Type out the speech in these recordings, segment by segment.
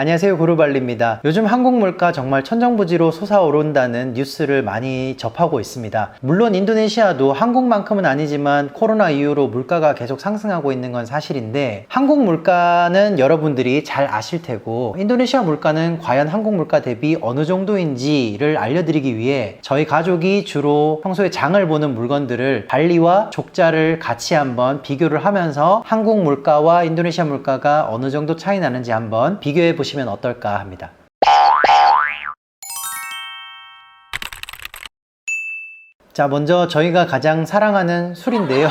안녕하세요, 구루발리입니다. 요즘 한국 물가 정말 천정부지로 솟아오른다는 뉴스를 많이 접하고 있습니다. 물론 인도네시아도 한국만큼은 아니지만 코로나 이후로 물가가 계속 상승하고 있는 건 사실인데, 한국 물가는 여러분들이 잘 아실 테고 인도네시아 물가는 과연 한국 물가 대비 어느 정도인지를 알려드리기 위해 저희 가족이 주로 평소에 장을 보는 물건들을 발리와 족자를 같이 한번 비교를 하면서 한국 물가와 인도네시아 물가가 어느 정도 차이 나는지 한번 비교해 보시면 어떨까 합니다. 자, 먼저 저희가 가장 사랑하는 술인데요.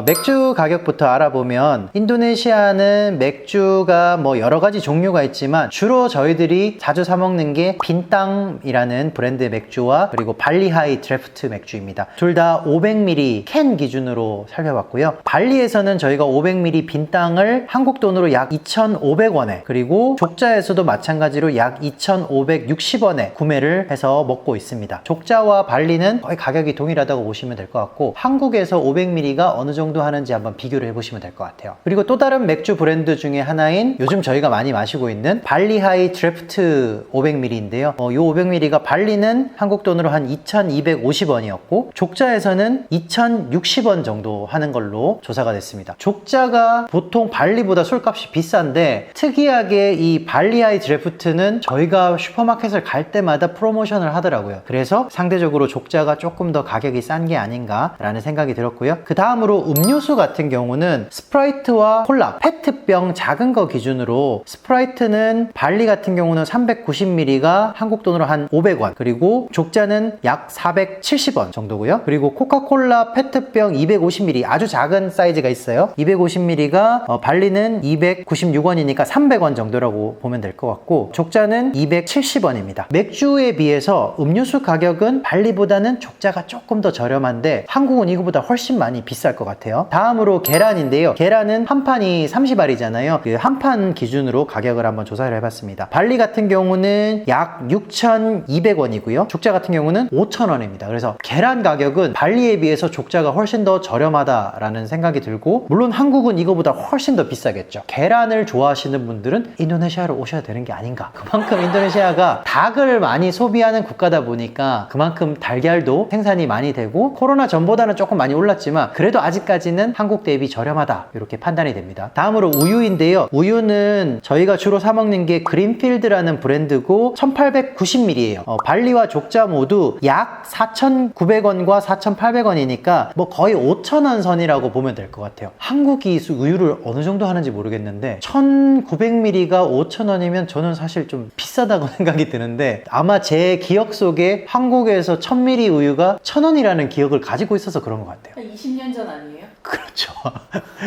맥주 가격부터 알아보면 인도네시아는 맥주가 뭐 여러 가지 종류가 있지만 주로 저희들이 자주 사 먹는 게 빈땅이라는 브랜드의 맥주와 그리고 발리하이 드래프트 맥주입니다. 둘 다 500ml 캔 기준으로 살펴봤고요. 발리에서는 저희가 500ml 빈땅을 한국 돈으로 약 2,500원에, 그리고 족자에서도 마찬가지로 약 2,560원에 구매를 해서 먹고 있습니다. 족자와 발리는 거의 가격이 동일하다고 보시면 될 것 같고, 한국에서 500ml가 어느 정도 하는지 한번 비교를 해보시면 될 것 같아요. 그리고 또 다른 맥주 브랜드 중에 하나인 요즘 저희가 많이 마시고 있는 발리하이 드래프트 500ml인데요. 이 500ml가 발리는 한국 돈으로 한 2,250원이었고 족자에서는 2,060원 정도 하는 걸로 조사가 됐습니다. 족자가 보통 발리보다 술값이 비싼데, 특이하게 이 발리하이 드래프트는 저희가 슈퍼마켓을 갈 때마다 프로모션을 하더라고요. 그래서 상대적으로 족자가 조금 더 가격이 싼 게 아닌가 라는 생각이 들었고요. 그 다음으로 음료수 같은 경우는 스프라이트와 콜라, 페트병 작은 거 기준으로 스프라이트는 발리 같은 경우는 390ml가 한국 돈으로 한 500원, 그리고 족자는 약 470원 정도고요. 그리고 코카콜라 페트병 250ml 아주 작은 사이즈가 있어요. 250ml가 발리는 296원이니까 300원 정도라고 보면 될 것 같고, 족자는 270원입니다. 맥주에 비해서 음료수 가격은 발리보다는 족자가 조금 더 저렴한데 한국은 이거보다 훨씬 많이 비쌀 것 같아요. 다음으로 계란인데요. 계란은 한 판이 30알이잖아요. 그 한 판 기준으로 가격을 한번 조사를 해봤습니다. 발리 같은 경우는 약 6,200원이고요. 족자 같은 경우는 5,000원입니다. 그래서 계란 가격은 발리에 비해서 족자가 훨씬 더 저렴하다라는 생각이 들고, 물론 한국은 이거보다 훨씬 더 비싸겠죠. 계란을 좋아하시는 분들은 인도네시아로 오셔야 되는 게 아닌가. 그만큼 인도네시아가 닭을 많이 소비하는 국가다 보니까 그만큼 달걀도 생산이 많이 되고, 코로나 전보다는 조금 많이 올랐지만 그래도 아직까지는 한국 대비 저렴하다, 이렇게 판단이 됩니다. 다음으로 우유인데요. 우유는 저희가 주로 사 먹는 게 그린필드라는 브랜드고 1,890ml예요. 발리와 족자 모두 약 4,900원과 4,800원이니까 뭐 거의 5,000원 선이라고 보면 될 것 같아요. 한국이 우유를 어느 정도 하는지 모르겠는데 1,900ml가 5,000원이면 저는 사실 좀 비싸다고 생각이 드는데, 아마 제 기억 속에 한국에서 1,000ml 우유가 1,000원이라는 기억을 가지고 있어서 그런 것 같아요. 한 20년 전 아니에요? 그렇죠.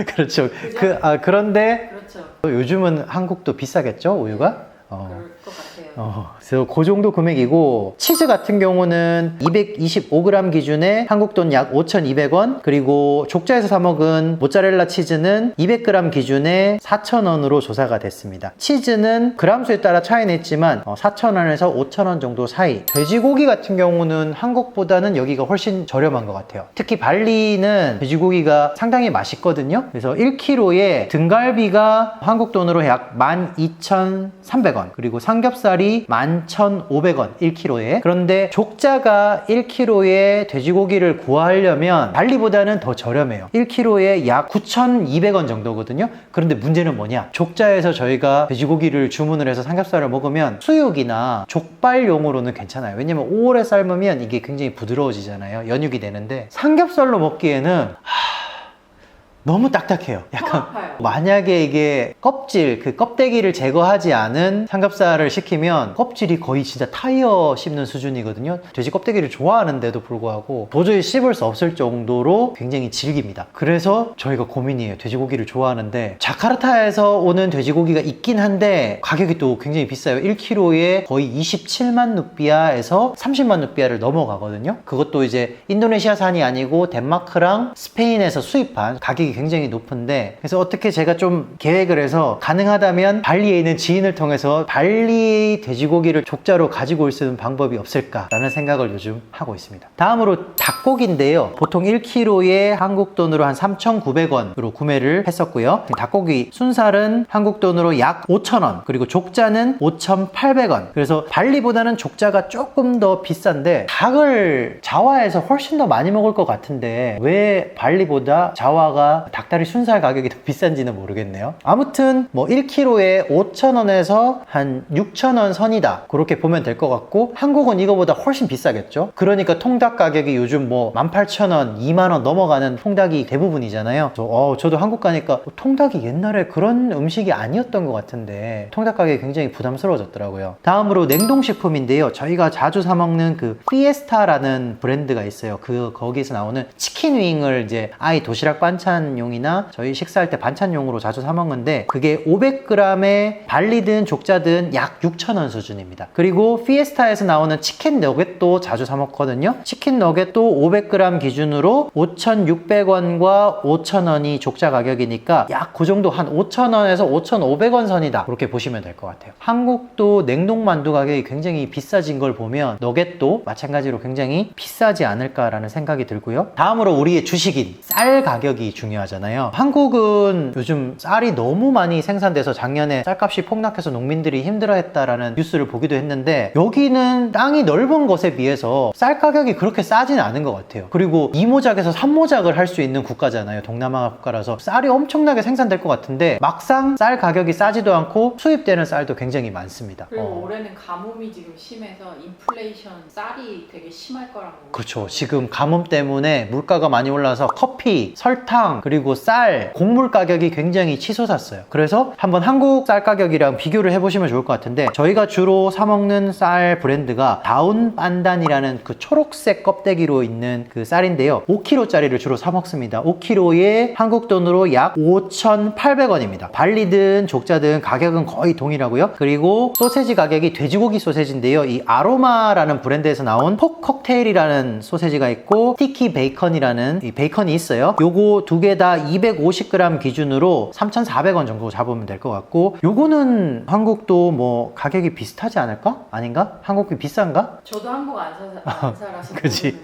그렇죠. 그런데 그렇죠. 요즘은 한국도 비싸겠죠, 우유가? 그럴 것 같아요. 그래서 그 정도 금액이고, 치즈 같은 경우는 225g 기준에 한국 돈 약 5,200원, 그리고 족자에서 사 먹은 모짜렐라 치즈는 200g 기준에 4,000원으로 조사가 됐습니다. 치즈는 그람수에 따라 차이는 있지만 4,000원에서 5,000원 정도 사이. 돼지고기 같은 경우는 한국보다는 여기가 훨씬 저렴한 것 같아요. 특히 발리는 돼지고기가 상당히 맛있거든요. 그래서 1kg에 등갈비가 한국 돈으로 약 12,300원, 그리고 삼겹살이 11,500원 1kg에. 그런데 족자가 1kg에 돼지고기를 구하려면 발리보다는 더 저렴해요. 1kg에 약 9,200원 정도거든요. 그런데 문제는 뭐냐, 족자에서 저희가 돼지고기를 주문을 해서 삼겹살을 먹으면 수육이나 족발용으로는 괜찮아요. 왜냐면 오래 삶으면 이게 굉장히 부드러워지잖아요. 연육이 되는데 삼겹살로 먹기에는 너무 딱딱해요. 약간 만약에 이게 껍질, 그 껍데기를 제거하지 않은 삼겹살을 시키면 껍질이 거의 진짜 타이어 씹는 수준이거든요. 돼지 껍데기를 좋아하는데도 불구하고 도저히 씹을 수 없을 정도로 굉장히 질깁니다. 그래서 저희가 고민이에요. 돼지고기를 좋아하는데 자카르타에서 오는 돼지고기가 있긴 한데 가격이 또 굉장히 비싸요. 1kg에 거의 27만 루피아에서 30만 루피아를 넘어가거든요. 그것도 이제 인도네시아산이 아니고 덴마크랑 스페인에서 수입한 가격이 가격이 굉장히 높은데, 그래서 어떻게 제가 좀 계획을 해서 가능하다면 발리에 있는 지인을 통해서 발리 돼지고기를 족자로 가지고 올 수 있는 방법이 없을까라는 생각을 요즘 하고 있습니다. 다음으로 닭고기인데요. 보통 1kg에 한국 돈으로 한 3,900원으로 구매를 했었고요. 닭고기 순살은 한국 돈으로 약 5,000원, 그리고 족자는 5,800원. 그래서 발리보다는 족자가 조금 더 비싼데 닭을 자와에서 훨씬 더 많이 먹을 것 같은데 왜 발리보다 자와가 닭다리 순살 가격이 더 비싼지는 모르겠네요. 아무튼 뭐 1kg에 5,000원에서 한 6,000원 선이다, 그렇게 보면 될 것 같고, 한국은 이거보다 훨씬 비싸겠죠. 그러니까 통닭 가격이 요즘 뭐 18,000원, 2만원 넘어가는 통닭이 대부분이잖아요. 저도 한국 가니까 통닭이 옛날에 그런 음식이 아니었던 것 같은데 통닭 가격이 굉장히 부담스러워졌더라고요. 다음으로 냉동식품인데요. 저희가 자주 사 먹는 그 피에스타라는 브랜드가 있어요. 거기에서 나오는 치킨 윙을 이제 아이 도시락 반찬용이나 저희 식사할 때 반찬용으로 자주 사 먹는데, 그게 500g에 발리든 족자든 약 6,000원 수준입니다. 그리고 피에스타에서 나오는 치킨 너겟도 자주 사 먹거든요. 치킨 너겟도 500g 기준으로 5,600원과 5,000원이 족자 가격이니까 약 그 정도 한 5,000원에서 5,500원 선이다, 그렇게 보시면 될 것 같아요. 한국도 냉동만두 가격이 굉장히 비싸진 걸 보면 너겟도 마찬가지로 굉장히 비싸지 않을까라는 생각이 들고요. 다음으로 우리의 주식인 쌀 가격이 중요하잖아요. 한국은 요즘 쌀이 너무 많이 생산돼서 작년에 쌀값이 폭락해서 농민들이 힘들어했다라는 뉴스를 보기도 했는데, 여기는 땅이 넓은 것에 비해서 쌀 가격이 그렇게 싸진 않은 것 같아요. 그리고 2모작에서 3모작을 할 수 있는 국가잖아요. 동남아 국가라서 쌀이 엄청나게 생산될 것 같은데 막상 쌀 가격이 싸지도 않고 수입되는 쌀도 굉장히 많습니다. 그리고 올해는 가뭄이 지금 심해서 인플레이션 쌀이 되게 심할 거라고. 그렇죠. 지금 가뭄 때문에 물가가 많이 올라서 커피, 설탕, 그리고 쌀, 곡물 가격이 굉장히 치솟았어요. 그래서 한번 한국 쌀 가격이랑 비교를 해보시면 좋을 것 같은데, 저희가 주로 사 먹는 쌀 브랜드가 다운 판단이라는 그 초록색 껍데기로 있는 그 쌀인데요. 5kg짜리를 주로 사 먹습니다. 5kg에 한국 돈으로 약 5,800원입니다. 발리든 족자든 가격은 거의 동일하고요. 그리고 소세지 가격이 돼지고기 소세지인데요. 이 아로마라는 브랜드에서 나온 폭 칵테일이라는 소세지가 있고 스티키 베이컨이라는 이 베이컨이 있어요. 요거 두 개 다 250g 기준으로 3,400원 정도 잡으면 될 것 같고, 요거는 한국도 뭐 가격이 비슷하지 않을까? 아닌가? 한국이 비싼가? 저도 한국 안 살아서 그치.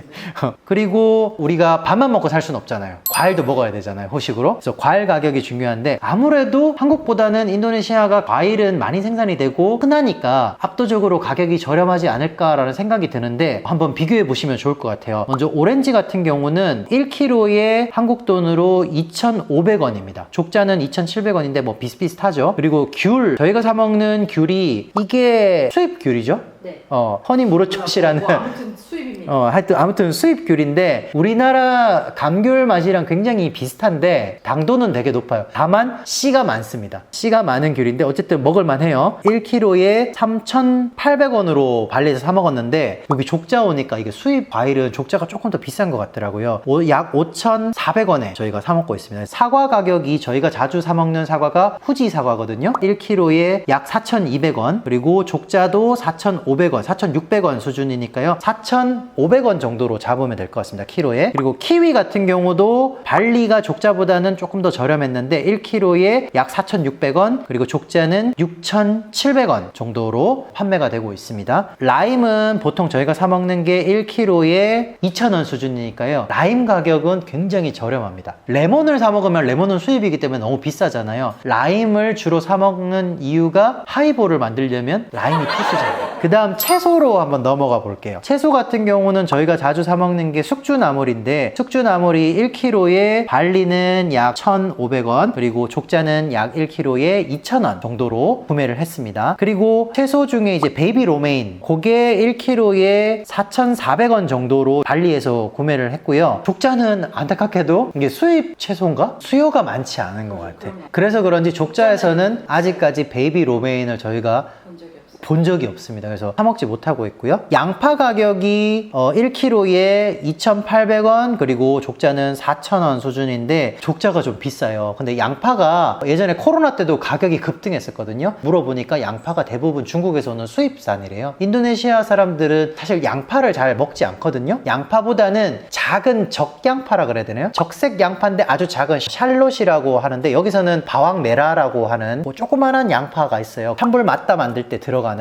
그리고 우리가 밥만 먹고 살 수는 없잖아요. 과일도 먹어야 되잖아요, 후식으로. 그래서 과일 가격이 중요한데, 아무래도 한국보다는 인도네시아가 과일은 많이 생산이 되고 흔하니까 압도적으로 가격이 저렴하지 않을까라는 생각이 드는데, 한번 비교해 보시면 좋을 것 같아요. 먼저 오렌지 같은 경우는 1kg에 한국 돈으로 2,500원입니다. 족자는 2,700원인데 뭐 비슷비슷하죠. 그리고 귤, 저희가 사 먹는 귤이 이게 수입 귤이죠. 네. 허니 무르초시라는 아무튼 수입입니다. 아무튼 수입 귤인데 우리나라 감귤 맛이랑 굉장히 비슷한데 당도는 되게 높아요. 다만 씨가 많습니다. 씨가 많은 귤인데 어쨌든 먹을만 해요. 1kg에 3,800원으로 발리에서 사 먹었는데, 여기 족자 오니까 이게 수입 과일은 족자가 조금 더 비싼 것 같더라고요. 약 5,400원에 저희가 사 먹고 있습니다. 사과 가격이 저희가 자주 사 먹는 사과가 후지 사과거든요. 1kg에 약 4,200원, 그리고 족자도 4,500원, 4,600원 수준이니까요. 4,500원 정도로 잡으면 될 것 같습니다. 키로에. 그리고 키위 같은 경우도 발리가 족자보다는 조금 더 저렴했는데 1kg에 약 4,600원, 그리고 족자는 6,700원 정도로 판매가 되고 있습니다. 라임은 보통 저희가 사 먹는 게 1kg에 2,000원 수준이니까요. 라임 가격은 굉장히 저렴합니다. 레몬을 사 먹으면 레몬은 수입이기 때문에 너무 비싸잖아요. 라임을 주로 사 먹는 이유가 하이볼을 만들려면 라임이 필수잖아요. 그 다음 채소로 한번 넘어가 볼게요. 채소 같은 경우는 저희가 자주 사 먹는 게 숙주나물인데, 숙주나물이 1kg에 발리는 약 1,500원, 그리고 족자는 약 1kg에 2,000원 정도로 구매를 했습니다. 그리고 채소 중에 이제 베이비 로메인, 그게 1kg에 4,400원 정도로 발리에서 구매를 했고요. 족자는 안타깝게도 이게 수입 채소인가? 수요가 많지 않은 것 같아. 그래서 그런지 족자에서는 아직까지 베이비 로메인을 저희가 본 적이 없어요. 본 적이 없습니다. 그래서 사 먹지 못하고 있고요. 양파 가격이 1kg에 2,800원, 그리고 족자는 4,000원 수준인데 족자가 좀 비싸요. 근데 양파가 예전에 코로나 때도 가격이 급등했었거든요. 물어보니까 양파가 대부분 중국에서 오는 수입산이래요. 인도네시아 사람들은 사실 양파를 잘 먹지 않거든요. 양파보다는 작은 적양파라 그래야 되나요? 적색 양파인데 아주 작은 샬롯이라고 하는데, 여기서는 바왕메라라고 하는 뭐 조그만한 양파가 있어요. 찬불 맞다 만들 때 들어가는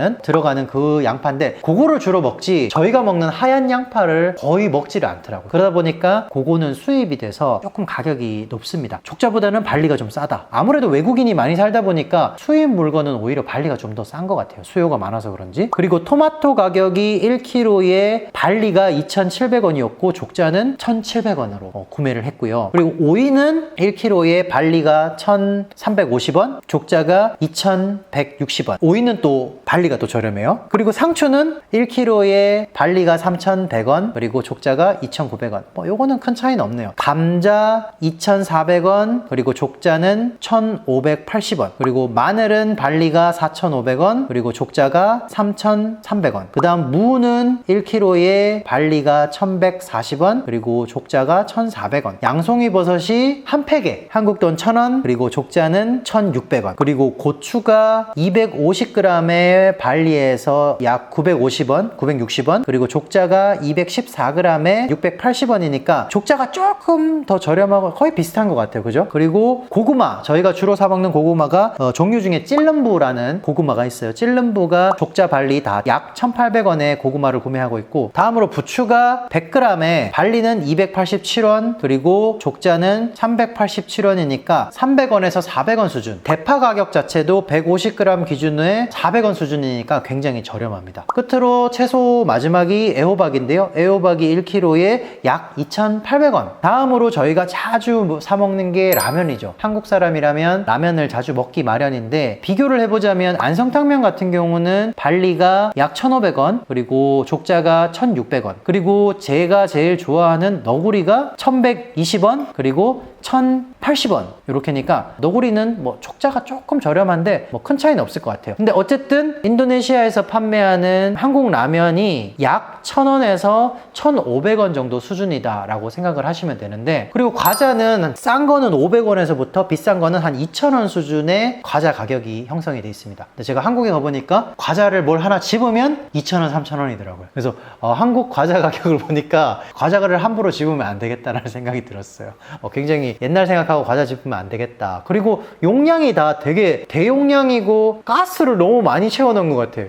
그 양파인데, 그거를 주로 먹지 저희가 먹는 하얀 양파를 거의 먹지를 않더라고요. 그러다 보니까 그거는 수입이 돼서 조금 가격이 높습니다. 족자보다는 발리가 좀 싸다. 아무래도 외국인이 많이 살다 보니까 수입 물건은 오히려 발리가 좀 더 싼 것 같아요. 수요가 많아서 그런지. 그리고 토마토 가격이 1kg에 발리가 2,700원이었고 족자는 1,700원으로 구매를 했고요. 그리고 오이는 1kg에 발리가 1,350원, 족자가 2,160원. 오이는 또 발리가 또 저렴해요. 그리고 상추는 1kg에 발리가 3,100원, 그리고 족자가 2,900원. 요거는 큰 차이는 없네요. 감자 2,400원, 그리고 족자는 1,580원. 그리고 마늘은 발리가 4,500원, 그리고 족자가 3,300원. 그 다음 무는 1kg에 발리가 1,140원, 그리고 족자가 1,400원. 양송이 버섯이 한 팩에 한국 돈 1,000원, 그리고 족자는 1,600원. 그리고 고추가 250g에 발리에서 약 950원, 960원, 그리고 족자가 214g에 680원이니까 족자가 조금 더 저렴하고 거의 비슷한 것 같아요. 그죠? 그리고 고구마, 저희가 주로 사 먹는 고구마가 종류 중에 찔름부라는 고구마가 있어요. 찔름부가 족자 발리 다 약 1,800원에 고구마를 구매하고 있고, 다음으로 부추가 100g에 발리는 287원, 그리고 족자는 387원이니까 300원에서 400원 수준. 대파 가격 자체도 150g 기준에 400원 수준이니까 굉장히 저렴합니다. 끝으로 채소 마지막이 애호박인데요. 애호박이 1kg에 약 2,800원. 다음으로 저희가 자주 사 먹는 게 라면이죠. 한국 사람이라면 라면을 자주 먹기 마련인데, 비교를 해보자면 안성탕면 같은 경우는 발리가 약 1,500원, 그리고 족자가 1,600원, 그리고 제가 제일 좋아하는 너구리가 1,120원, 그리고 1,080원. 이렇게니까 너구리는 뭐 족자가 조금 저렴한데 뭐 큰 차이는 없을 것 같아요. 근데 어쨌든 인도네시아에서 판매하는 한국 라면이 약 1,000원에서 1,500원 정도 수준이다 라고 생각을 하시면 되는데, 그리고 과자는 싼 거는 500원에서부터 비싼 거는 한 2,000원 수준의 과자 가격이 형성이 되어 있습니다. 근데 제가 한국에 가보니까 과자를 뭘 하나 집으면 2,000원, 3,000원이더라고요. 그래서 한국 과자 가격을 보니까 과자를 함부로 집으면 안 되겠다라는 생각이 들었어요. 굉장히 옛날 생각하고 과자 집으면 안 되겠다. 그리고 용량이 다 되게 대용량이고 가스를 너무 많이 채워놓은 것 같아요.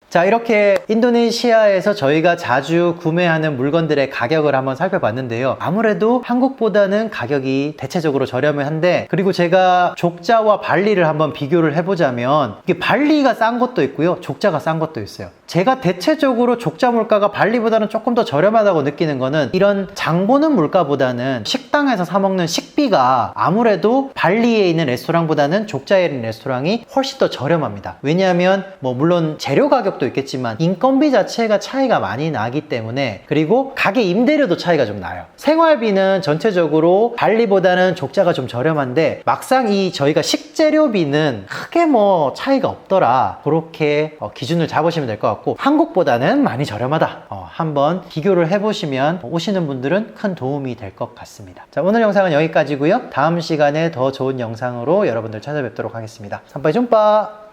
자, 이렇게 인도네시아에서 저희가 자주 구매하는 물건들의 가격을 한번 살펴봤는데요. 아무래도 한국보다는 가격이 대체적으로 저렴한데, 그리고 제가 족자와 발리를 한번 비교를 해보자면 이게 발리가 싼 것도 있고요, 족자가 싼 것도 있어요. 제가 대체적으로 족자 물가가 발리보다는 조금 더 저렴하다고 느끼는 거는, 이런 장 보는 물가보다는 식당에서 사 먹는 식비가 아무래도 발리에 있는 레스토랑보다는 족자에 있는 레스토랑이 훨씬 더 저렴합니다. 왜냐하면 뭐 물론 재료 가격도 있겠지만 인건비 자체가 차이가 많이 나기 때문에, 그리고 가게 임대료도 차이가 좀 나요. 생활비는 전체적으로 발리보다는 족자가 좀 저렴한데, 막상 저희가 식재료비는 크게 뭐 차이가 없더라, 그렇게 기준을 잡으시면 될 것 같고, 한국보다는 많이 저렴하다, 한번 비교를 해보시면 오시는 분들은 큰 도움이 될 것 같습니다. 자, 오늘 영상은 여기까지고요. 다음 시간에 더 좋은 영상으로 여러분들 찾아뵙도록 하겠습니다. 삼빠이 좀빠.